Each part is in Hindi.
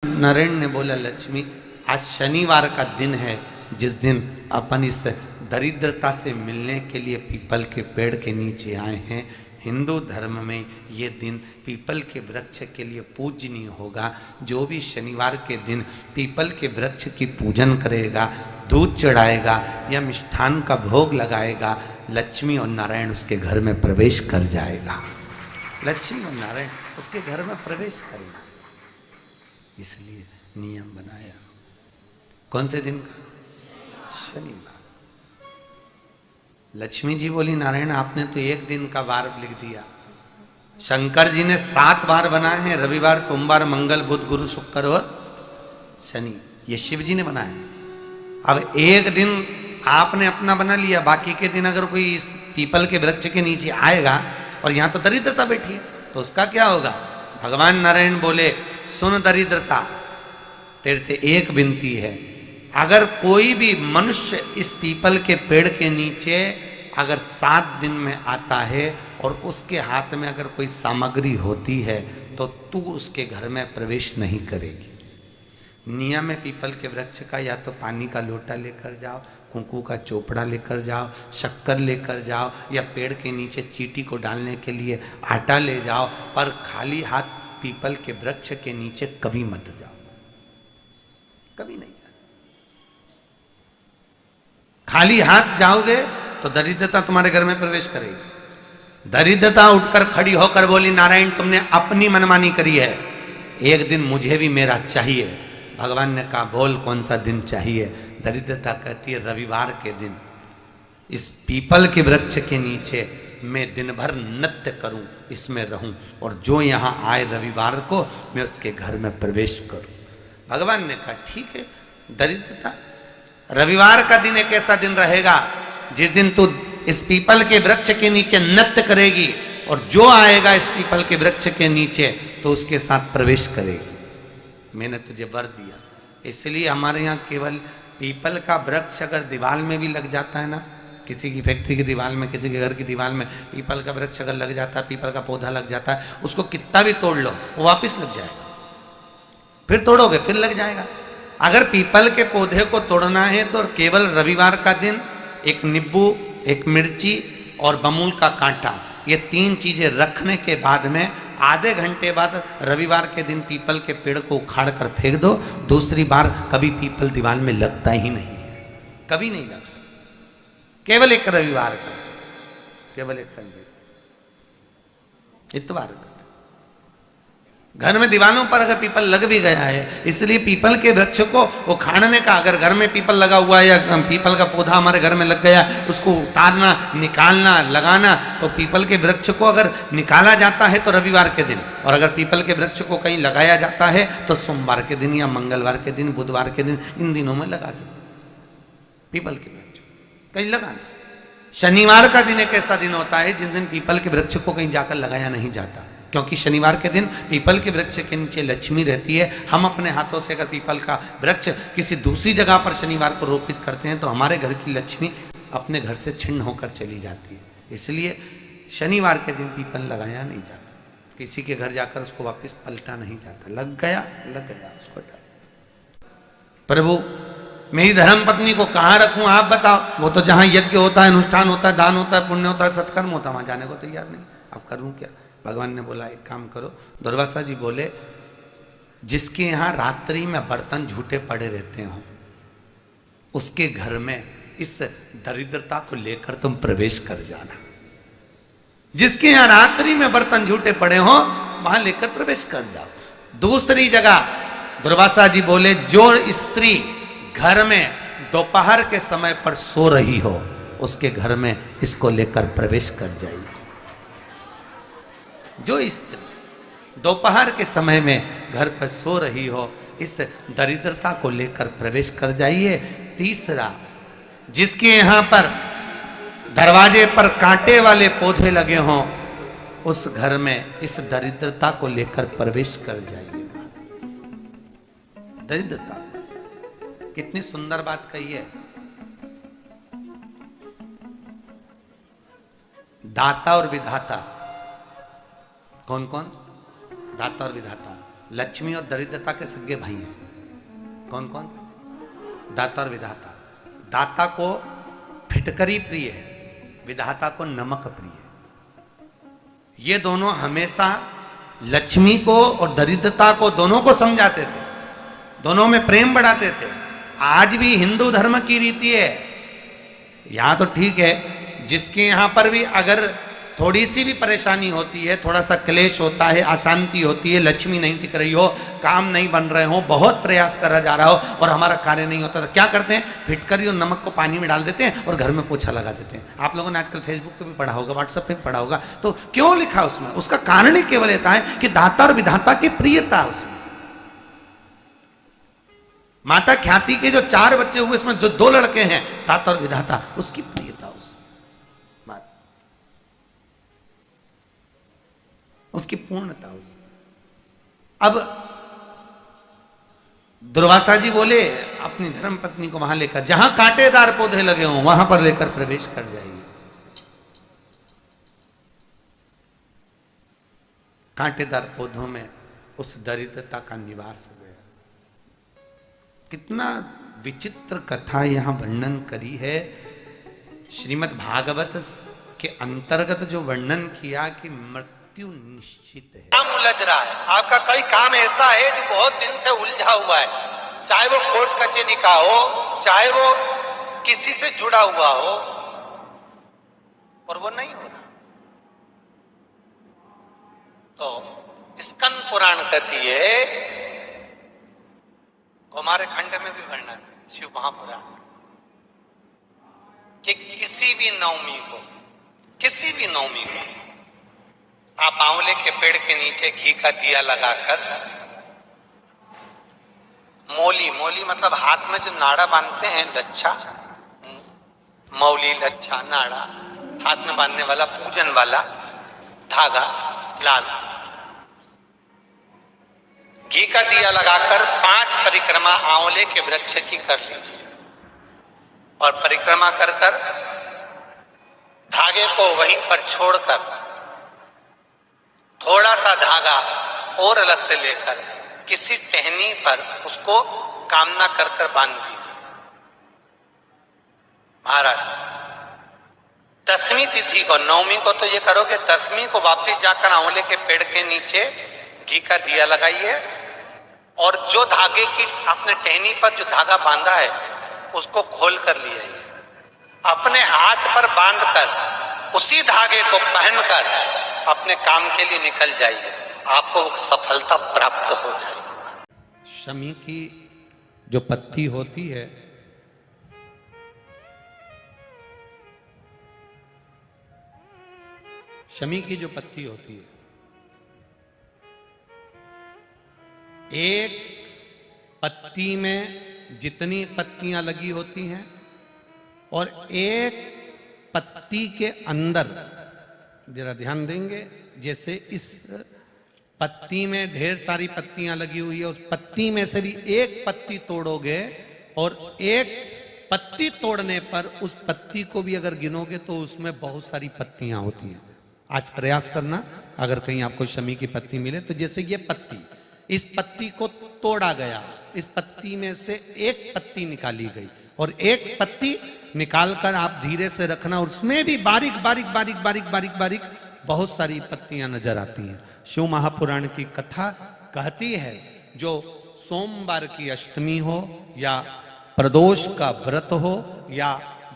नारायण ने बोला, लक्ष्मी आज शनिवार का दिन है जिस दिन अपन इस दरिद्रता से मिलने के लिए पीपल के पेड़ के नीचे आए हैं। हिंदू धर्म में ये दिन पीपल के वृक्ष के लिए पूजनीय होगा। जो भी शनिवार के दिन पीपल के वृक्ष की पूजन करेगा, दूध चढ़ाएगा या मिष्ठान का भोग लगाएगा, लक्ष्मी और नारायण उसके घर में प्रवेश कर जाएगा। लक्ष्मी और नारायण उसके घर में प्रवेश करेगा। इसलिए नियम बनाया। कौन से दिन का? शनिवार। लक्ष्मी जी बोली, नारायण आपने तो एक दिन का वार लिख दिया। शंकर जी ने 7 वार बनाए हैं, रविवार, सोमवार, मंगल, बुध, गुरु, शुक्र और शनि। ये शिव जी ने बनाया। अब एक दिन आपने अपना बना लिया, बाकी के दिन अगर कोई इस पीपल के वृक्ष के नीचे आएगा और यहां तो दरिद्रता बैठी है तो उसका क्या होगा? भगवान नारायण बोले, सुन दरिद्रता, तेरे से एक विनती है, अगर कोई भी मनुष्य इस पीपल के पेड़ के नीचे अगर 7 दिन में आता है और उसके हाथ में अगर कोई सामग्री होती है तो तू उसके घर में प्रवेश नहीं करेगी। नियम है पीपल के वृक्ष का, या तो पानी का लोटा लेकर जाओ, कुंकू का चोपड़ा लेकर जाओ, शक्कर लेकर जाओ, या पेड़ के नीचे चींटी को डालने के लिए आटा ले जाओ, पर खाली हाथ पीपल के वृक्ष के नीचे कभी मत जाओ, कभी नहीं जाओ। खाली हाथ जाओगे तो दरिद्रता तुम्हारे घर में प्रवेश करेगी। दरिद्रता उठकर खड़ी होकर बोली, नारायण तुमने अपनी मनमानी करी है, एक दिन मुझे भी मेरा चाहिए। भगवान ने कहा, बोल कौन सा दिन चाहिए? दरिद्रता कहती है, रविवार के दिन इस पीपल के वृक्ष के नीचे मैं दिन भर नृत्य करूं, इसमें रहूं, और जो यहां आए रविवार को मैं उसके घर में प्रवेश करूं। भगवान ने कहा, ठीक है। दरिद्रता, रविवार का दिन एक ऐसा दिन रहेगा जिस दिन तू इस पीपल के वृक्ष के नीचे नृत्य करेगी और जो आएगा इस पीपल के वृक्ष के नीचे तो उसके साथ प्रवेश करेगी। मैंने तुझे वर दिया। इसलिए हमारे यहाँ केवल पीपल का वृक्ष अगर दीवार में भी लग जाता है ना, किसी की फैक्ट्री की दीवार में, किसी के घर की दीवार में पीपल का वृक्ष अगर लग जाता है, पीपल का पौधा लग जाता है, उसको कितना भी तोड़ लो वो वापस लग जाएगा। फिर तोड़ोगे फिर लग जाएगा। अगर पीपल के पौधे को तोड़ना है तो केवल रविवार का दिन एक नींबू, एक मिर्ची और बमूल का कांटा, ये 3 चीजें रखने के बाद में आधे घंटे बाद रविवार के दिन पीपल के पेड़ को उखाड़ कर फेंक दो। दूसरी बार कभी पीपल दीवार में लगता ही नहीं, कभी नहीं लग सकता। केवल एक रविवार का, केवल एक संडे, इतवार का। घर में दीवानों पर अगर पीपल लग भी गया है, इसलिए पीपल के वृक्ष को उखाड़ने का, अगर घर में पीपल लगा हुआ है या पीपल का पौधा हमारे घर में लग गया, उसको उतारना, निकालना, लगाना, तो पीपल के वृक्ष को अगर निकाला जाता है तो रविवार के दिन, और अगर पीपल के वृक्ष को कहीं लगाया जाता है तो सोमवार के दिन या मंगलवार के दिन, बुधवार के दिन, इन दिनों में लगा सकते पीपल के वृक्ष कहीं लगाना। शनिवार का दिन एक ऐसा दिन होता है जिस दिन पीपल के वृक्ष को कहीं जाकर लगाया नहीं जाता, क्योंकि शनिवार के दिन पीपल के वृक्ष के नीचे लक्ष्मी रहती है। हम अपने हाथों से अगर पीपल का वृक्ष किसी दूसरी जगह पर शनिवार को रोपित करते हैं तो हमारे घर की लक्ष्मी अपने घर से छिन्न होकर चली जाती है। इसलिए शनिवार के दिन पीपल लगाया नहीं जाता, किसी के घर जाकर उसको वापस पलटा नहीं जाता। लग गया उसको डाल। प्रभु मेरी धर्म पत्नी को कहाँ रखूं आप बताओ? वो तो जहां यज्ञ होता है, अनुष्ठान होता है, दान होता है, पुण्य होता है, सत्कर्म होता है, वहां जाने को तैयार नहीं। अब करूं क्या? भगवान ने बोला, एक काम करो। दुर्वासा जी बोले, जिसके यहां रात्रि में बर्तन झूठे पड़े रहते हो उसके घर में इस दरिद्रता को लेकर तुम प्रवेश कर जाना। जिसके यहां रात्रि में बर्तन झूठे पड़े हो वहां लेकर प्रवेश कर जाओ। दूसरी जगह दुर्वासा जी बोले, जो स्त्री घर में दोपहर के समय पर सो रही हो उसके घर में इसको लेकर प्रवेश कर जाइए। जो स्त्री दोपहर के समय में घर पर सो रही हो इस दरिद्रता को लेकर प्रवेश कर जाइए। तीसरा, जिसके यहां पर दरवाजे पर कांटे वाले पौधे लगे हों उस घर में इस दरिद्रता को लेकर प्रवेश कर जाइए। दरिद्रता, कितनी सुंदर बात कही है। दाता और विधाता, कौन कौन? दाता और विधाता। लक्ष्मी और दरिद्रता के सगे भाई हैं। कौन कौन? दाता और विधाता। दाता को फिटकरी प्रिय है, विधाता को नमक प्रिय है। ये दोनों हमेशा लक्ष्मी को और दरिद्रता को दोनों को समझाते थे, दोनों में प्रेम बढ़ाते थे। आज भी हिंदू धर्म की रीति है। यहां तो ठीक है, जिसके यहां पर भी अगर थोड़ी सी भी परेशानी होती है, थोड़ा सा क्लेश होता है, अशांति होती है, लक्ष्मी नहीं टिक रही हो, काम नहीं बन रहे हो, बहुत प्रयास करा जा रहा हो और हमारा कार्य नहीं होता, तो क्या करते हैं? फिटकरी और नमक को पानी में डाल देते हैं और घर में पोछा लगा देते हैं। आप लोगों ने आजकल फेसबुक पे भी पढ़ा होगा, व्हाट्सएप पे भी पढ़ा होगा। तो क्यों लिखा उसमें? उसका कारण ही केवल ये है कि दाता और विधाता की प्रियता उसमें। माता ख्याति के जो 4 बच्चे हुए, इसमें जो 2 लड़के हैं, दाता और विधाता, उसकी प्रियता उसकी पूर्णता उस। अब दुर्वासा जी बोले अपनी धर्म पत्नी को वहां लेकर, जहां कांटेदार पौधे लगे हों वहां पर लेकर प्रवेश कर जाइए। कांटेदार पौधों में उस दरिद्रता का निवास हो गया। कितना विचित्र कथा यहां वर्णन करी है। श्रीमद् भागवत के अंतर्गत जो वर्णन किया कि मृत्यु निश्चित है। काम उलझ रहा है, आपका कोई काम ऐसा है जो बहुत दिन से उलझा हुआ है, चाहे वो कोर्ट कचहरी का हो, चाहे वो किसी से जुड़ा हुआ हो, और वो नहीं हो रहा, तो स्कंद पुराण कहती है, हमारे खंड में भी वर्णन है शिव महापुराण, कि किसी भी नवमी को आप आंवले के पेड़ के नीचे घी का दिया लगाकर, मौली मतलब हाथ में जो नाड़ा बांधते हैं, लच्छा, मौली, लच्छा, नाड़ा, हाथ में बांधने वाला पूजन वाला धागा लाल, घी का दिया लगाकर 5 परिक्रमा आंवले के वृक्ष की कर लीजिए और परिक्रमा कर धागे को वहीं पर छोड़कर थोड़ा सा धागा और अलग से लेकर किसी टहनी पर उसको कामना कर बांध दीजिए। महाराज 10वीं तिथि को, 9वीं को तो ये करोगे, 10वीं को वापिस जाकर आंवले के पेड़ के नीचे घी का दिया लगाइए और जो धागे की आपने टहनी पर जो धागा बांधा है उसको खोल कर ले आइए, अपने हाथ पर बांधकर उसी धागे को पहनकर अपने काम के लिए निकल जाइए, आपको सफलता प्राप्त हो जाएगी। शमी की जो पत्ती होती है, शमी की जो पत्ती होती है, एक पत्ती में जितनी पत्तियां लगी होती हैं और एक पत्ती के अंदर, जरा ध्यान देंगे, जैसे इस पत्ती में ढेर सारी पत्तियां लगी हुई है, उस पत्ती में से भी एक पत्ती तोड़ोगे और एक पत्ती तोड़ने पर उस पत्ती को भी अगर गिनोगे तो उसमें बहुत सारी पत्तियां होती हैं। आज प्रयास करना, अगर कहीं आपको शमी की पत्ती मिले तो जैसे ये पत्ती, इस पत्ती को तोड़ा गया, इस पत्ती में से एक पत्ती निकाली गई और एक पत्ती निकालकर आप धीरे से रखना, और उसमें भी बारीक बारीक बारीक बारीक बारीक बारीक बहुत सारी पत्तियां नजर आती हैं। शिव महापुराण की कथा कहती है, जो सोमवार की अष्टमी हो या प्रदोष का व्रत हो या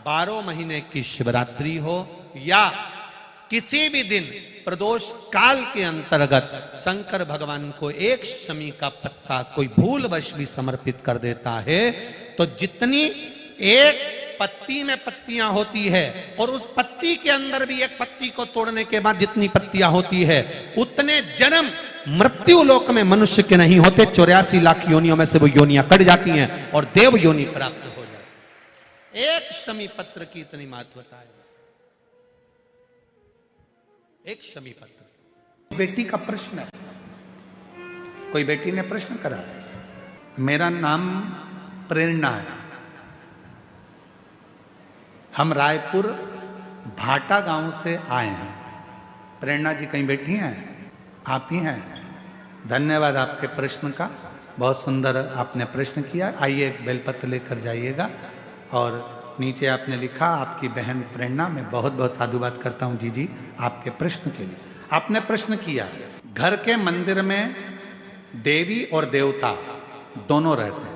12 महीने की शिवरात्रि हो या किसी भी दिन प्रदोष काल के अंतर्गत शंकर भगवान को एक शमी का पत्ता कोई भूलवश भी समर्पित कर देता है, तो जितनी एक पत्ती में पत्तियां होती है और उस पत्ती के अंदर भी एक पत्ती को तोड़ने के बाद जितनी पत्तियां होती है, उतने जन्म मृत्यु लोक में मनुष्य के नहीं होते। 84 लाख योनियों में से वो योनियां कट जाती हैं और देव योनि प्राप्त हो जाती। एक शमी पत्र की इतनी महत्वता है, एक शमी पत्र। बेटी का प्रश्न है, कोई बेटी ने प्रश्न करा, मेरा नाम प्रेरणा है, हम रायपुर भाटा गांव से आए हैं। प्रेरणा जी कहीं बैठी हैं? आप ही हैं? धन्यवाद आपके प्रश्न का, बहुत सुंदर आपने प्रश्न किया। आइए एक बेलपत्र लेकर जाइएगा। और नीचे आपने लिखा, आपकी बहन प्रेरणा, मैं बहुत बहुत साधुवाद करता हूँ जी आपके प्रश्न के लिए। आपने प्रश्न किया, घर के मंदिर में देवी और देवता दोनों रहते हैं।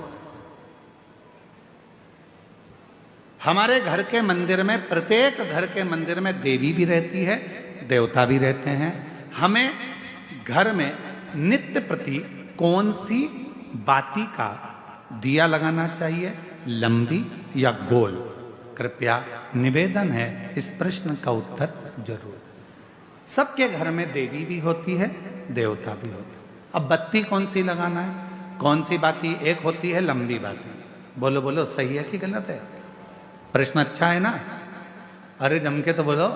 हमारे घर के मंदिर में, प्रत्येक घर के मंदिर में देवी भी रहती है, देवता भी रहते हैं। हमें घर में नित्य प्रति कौन सी बाती का दिया लगाना चाहिए, लंबी या गोल? कृपया निवेदन है इस प्रश्न का उत्तर जरूर। सबके घर में देवी भी होती है, देवता भी होता है। अब बत्ती कौन सी लगाना है, कौन सी बाती? एक होती है लंबी बाती। बोलो बोलो, सही है कि गलत है? प्रश्न अच्छा है ना? अरे जम के तो बोलो,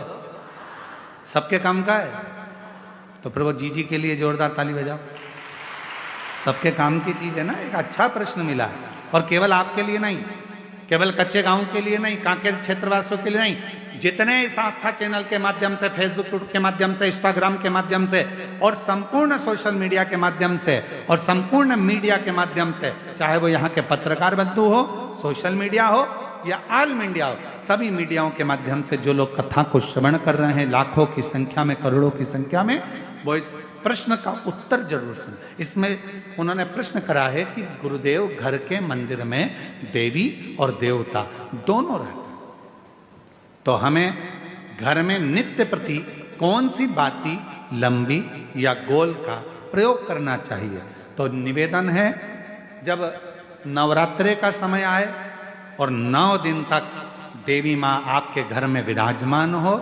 सबके काम का है तो फिर वो जी के लिए जोरदार ताली बजाओ। सबके काम की चीज है ना, एक अच्छा प्रश्न मिला है। और केवल आपके लिए नहीं, केवल कच्चे गांव के लिए नहीं, कांकेर क्षेत्रवासियों के लिए नहीं, जितने इस आस्था चैनल के माध्यम से, फेसबुक के माध्यम से, इंस्टाग्राम के माध्यम से और संपूर्ण सोशल मीडिया के माध्यम से और संपूर्ण मीडिया के माध्यम से, चाहे वो यहाँ के पत्रकार बंधु हो, सोशल मीडिया हो या ऑल मीडिया हो, सभी मीडियाओं के माध्यम से जो लोग कथा को श्रवण कर रहे हैं, लाखों की संख्या में, करोड़ों की संख्या में, वो इस प्रश्न का उत्तर जरूर सुन। इसमें उन्होंने प्रश्न करा है कि गुरुदेव, घर के मंदिर में देवी और देवता दोनों रहते हैं, तो हमें घर में नित्य प्रति कौन सी बाती, लंबी या गोल का प्रयोग करना चाहिए? तो निवेदन है, जब नवरात्रे का समय आए और 9 दिन तक देवी माँ आपके घर में विराजमान हो,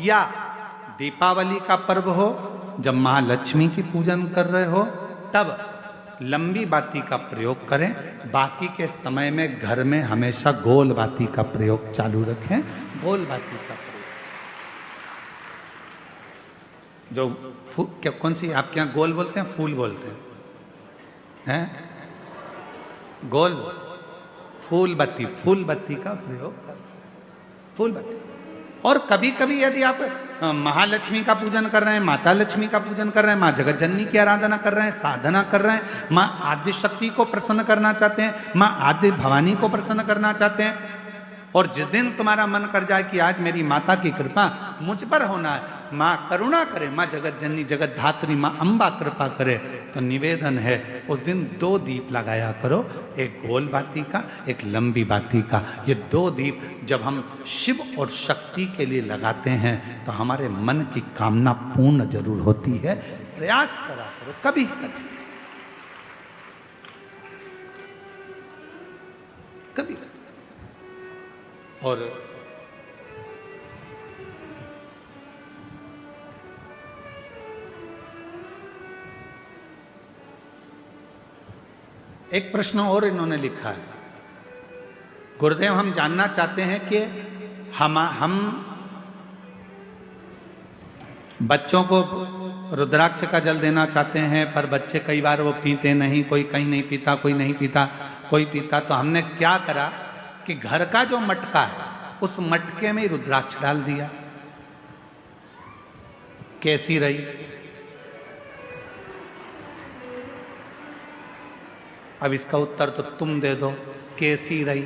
या दीपावली का पर्व हो जब महालक्ष्मी की पूजन कर रहे हो, तब लंबी बाती का प्रयोग करें। बाकी के समय में घर में हमेशा गोल बाती का प्रयोग चालू रखें। गोल बाती का प्रयोग जो क्या, कौन सी आपके यहाँ गोल बोलते हैं, फूल बोलते हैं? गोल फूल बत्ती का प्रयोग कर, फूल बत्ती। और कभी कभी यदि आप महालक्ष्मी का पूजन कर रहे हैं, माता लक्ष्मी का पूजन कर रहे हैं, माँ जगत जननी की आराधना कर रहे हैं, साधना कर रहे हैं, माँ आदि शक्ति को प्रसन्न करना चाहते हैं, माँ आदि भवानी को प्रसन्न करना चाहते हैं, और जिस दिन तुम्हारा मन कर जाए कि आज मेरी माता की कृपा मुझ पर होना है, माँ करुणा करे, माँ जगत जननी जगत धात्री माँ अम्बा कृपा करे, तो निवेदन है उस दिन 2 दीप लगाया करो, एक गोल बाती का, एक लंबी बाती का। ये 2 दीप जब हम शिव और शक्ति के लिए लगाते हैं तो हमारे मन की कामना पूर्ण जरूर होती है। प्रयास करा करो, कभी कभी। और एक प्रश्न और इन्होंने लिखा है, गुरुदेव हम जानना चाहते हैं कि हम बच्चों को रुद्राक्ष का जल देना चाहते हैं, पर बच्चे कई बार वो पीते नहीं, कोई कहीं नहीं पीता, कोई नहीं पीता, कोई पीता, तो हमने क्या करा कि घर का जो मटका है उस मटके में रुद्राक्ष डाल दिया। कैसी रही? अब इसका उत्तर तो तुम दे दो, कैसी रही?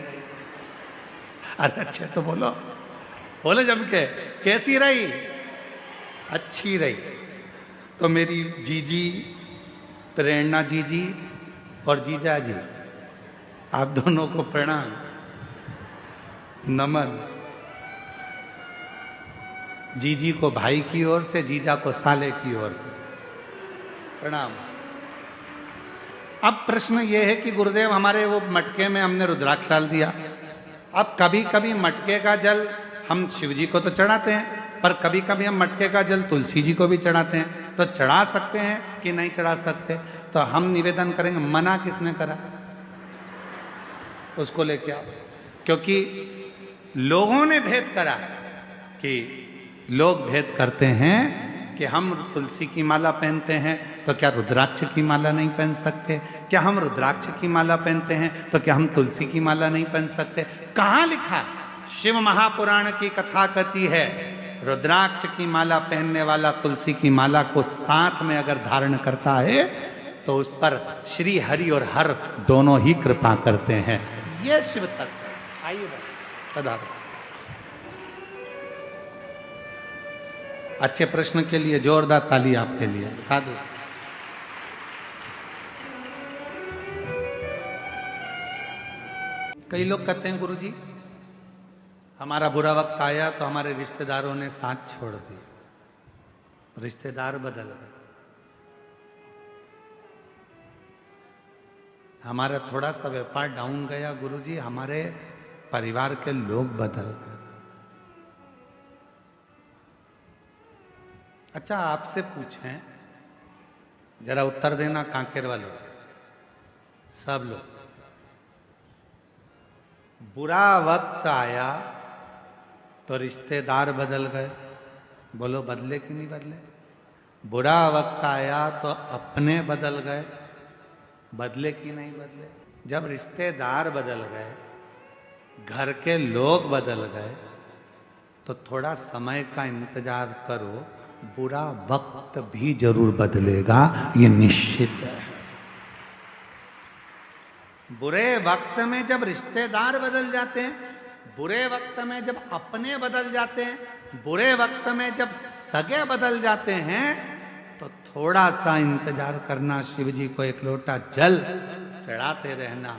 अरे अच्छे तो बोलो, बोलो जम के, कैसी रही? अच्छी रही। तो मेरी जीजी प्रेरणा जीजी और जीजा जी, आप दोनों को प्रणाम, नमन। जीजी को भाई की ओर से, जीजा को साले की ओर से प्रणाम। अब प्रश्न ये है कि गुरुदेव हमारे वो मटके में हमने रुद्राक्ष डाल दिया। अब कभी कभी मटके का जल हम शिव जी को तो चढ़ाते हैं, पर कभी कभी हम मटके का जल तुलसी जी को भी चढ़ाते हैं, तो चढ़ा सकते हैं कि नहीं चढ़ा सकते? तो हम निवेदन करेंगे, मना किसने करा? उसको लेके आओ। क्योंकि लोगों ने भेद करा कि लोग भेद करते हैं कि हम तुलसी की माला पहनते हैं तो क्या रुद्राक्ष की माला नहीं पहन सकते? क्या हम रुद्राक्ष की माला पहनते हैं तो क्या हम तुलसी की माला नहीं पहन सकते? कहाँ लिखा? शिव महापुराण की कथा कहती है, रुद्राक्ष की माला पहनने वाला तुलसी की माला को साथ में अगर धारण करता है तो उस पर श्री हरि और हर दोनों ही कृपा करते हैं। ये शिव तत्व है। आइए पधारो। अच्छे प्रश्न के लिए जोरदार ताली आपके लिए। साधु। कई लोग कहते हैं गुरुजी हमारा बुरा वक्त आया तो हमारे रिश्तेदारों ने साथ छोड़ दिए, रिश्तेदार बदल गए, हमारा थोड़ा सा व्यापार डाउन गया गुरुजी, हमारे परिवार के लोग बदल गए। अच्छा आपसे पूछें, जरा उत्तर देना कांकेर वालों, सब लोग, बुरा वक्त आया तो रिश्तेदार बदल गए, बोलो बदले कि नहीं बदले? बुरा वक्त आया तो अपने बदल गए, बदले कि नहीं बदले? जब रिश्तेदार बदल गए, घर के लोग बदल गए, तो थोड़ा समय का इंतजार करो, बुरा वक्त भी जरूर बदलेगा, ये निश्चित है। बुरे वक्त में जब रिश्तेदार बदल जाते हैं, बुरे वक्त में जब अपने बदल जाते हैं, बुरे वक्त में जब सगे बदल जाते हैं, तो थोड़ा सा इंतजार करना, शिव जी को एक लोटा जल चढ़ाते रहना,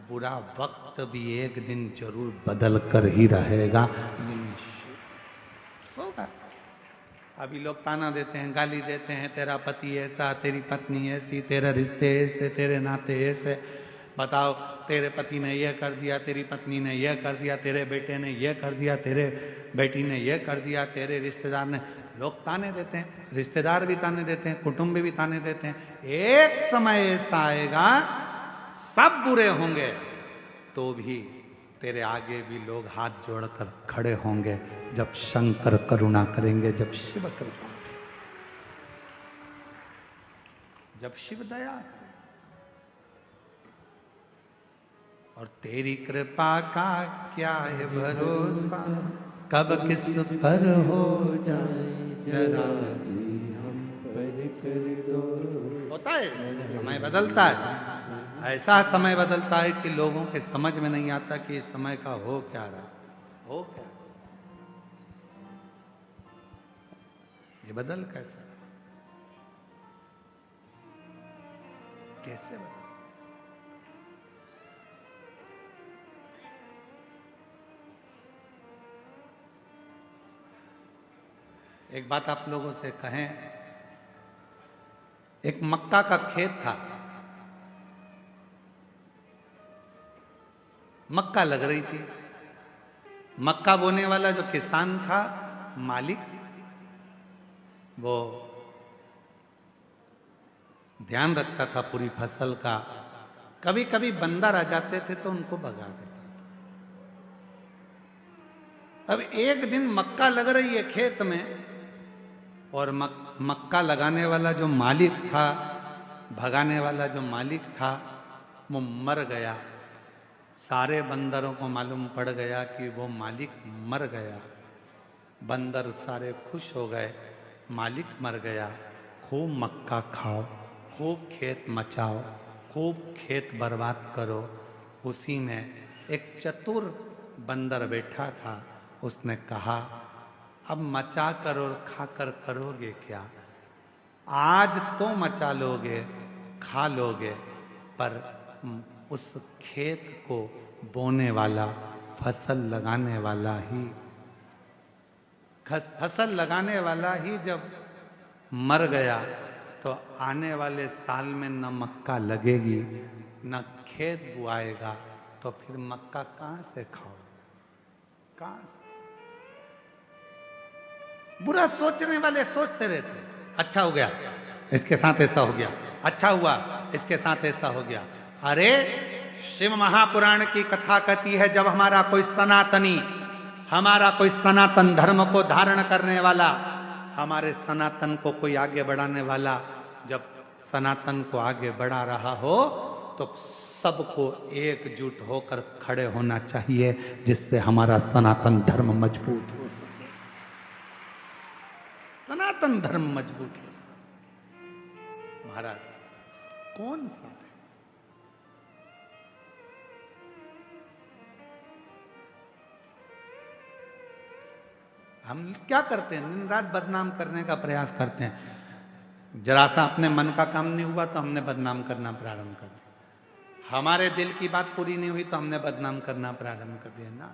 बुरा वक्त भी एक दिन जरूर बदल कर ही रहेगा, होगा। अभी लोग ताना देते हैं, गाली देते हैं, तेरा पति ऐसा, तेरी पत्नी ऐसी, तेरा रिश्ते ऐसे, तेरे नाते ऐसे, बताओ तेरे पति ने यह कर दिया, तेरी पत्नी ने यह कर दिया, तेरे बेटे ने यह कर दिया, तेरे बेटी ने यह कर दिया, तेरे रिश्तेदार ने, लोग ताने देते हैं, रिश्तेदार भी ताने देते हैं, कुटुंब भी ताने देते हैं। एक समय ऐसा आएगा सब बुरे होंगे तो भी तेरे आगे भी लोग हाथ जोड़कर खड़े होंगे, जब शंकर करुणा करेंगे, जब शिव कृपा, जब शिव दया, और तेरी कृपा का क्या है भरोसा, कब किस पर हो जाए जरा सी हम पर कर दो। होता है, समय बदलता है, ऐसा समय बदलता है कि लोगों के समझ में नहीं आता कि इस समय का हो क्या रहा, हो क्या, ये बदल कैसे, कैसे बदल? एक बात आप लोगों से कहें, एक मक्का का खेत था, मक्का लग रही थी, मक्का बोने वाला जो किसान था, मालिक, वो ध्यान रखता था पूरी फसल का, कभी कभी बंदर आ जाते थे तो उनको भगा देता था। अब एक दिन मक्का लग रही है खेत में, और मक्का लगाने वाला जो मालिक था, भगाने वाला जो मालिक था, वो मर गया। सारे बंदरों को मालूम पड़ गया कि वो मालिक मर गया। बंदर सारे खुश हो गए, मालिक मर गया, खूब मक्का खाओ, खूब खेत मचाओ, खूब खेत बर्बाद करो। उसी में एक चतुर बंदर बैठा था, उसने कहा अब मचा कर और खाकर करोगे क्या? आज तो मचा लोगे, खा लोगे, पर उस खेत को बोने वाला, फसल लगाने वाला ही, फसल लगाने वाला ही जब मर गया तो आने वाले साल में न मक्का लगेगी न खेत बुआएगा, तो फिर मक्का कहाँ से खाओगे, कहाँ से? बुरा सोचने वाले सोचते रहते, अच्छा हो गया इसके साथ ऐसा हो गया, अच्छा हुआ इसके साथ ऐसा हो गया। अरे शिव महापुराण की कथा कहती है, जब हमारा कोई सनातनी, हमारा कोई सनातन धर्म को धारण करने वाला, हमारे सनातन को कोई आगे बढ़ाने वाला, जब सनातन को आगे बढ़ा रहा हो तो सबको एकजुट होकर खड़े होना चाहिए, जिससे हमारा सनातन धर्म मजबूत हो सके, सनातन धर्म मजबूत हो। महाराज कौन सा है? हम क्या करते हैं? दिन रात बदनाम करने का प्रयास करते हैं। जरा सा अपने मन का काम नहीं हुआ तो हमने बदनाम करना प्रारंभ कर दिया। हमारे दिल की बात पूरी नहीं हुई तो हमने बदनाम करना प्रारंभ कर दिया ना।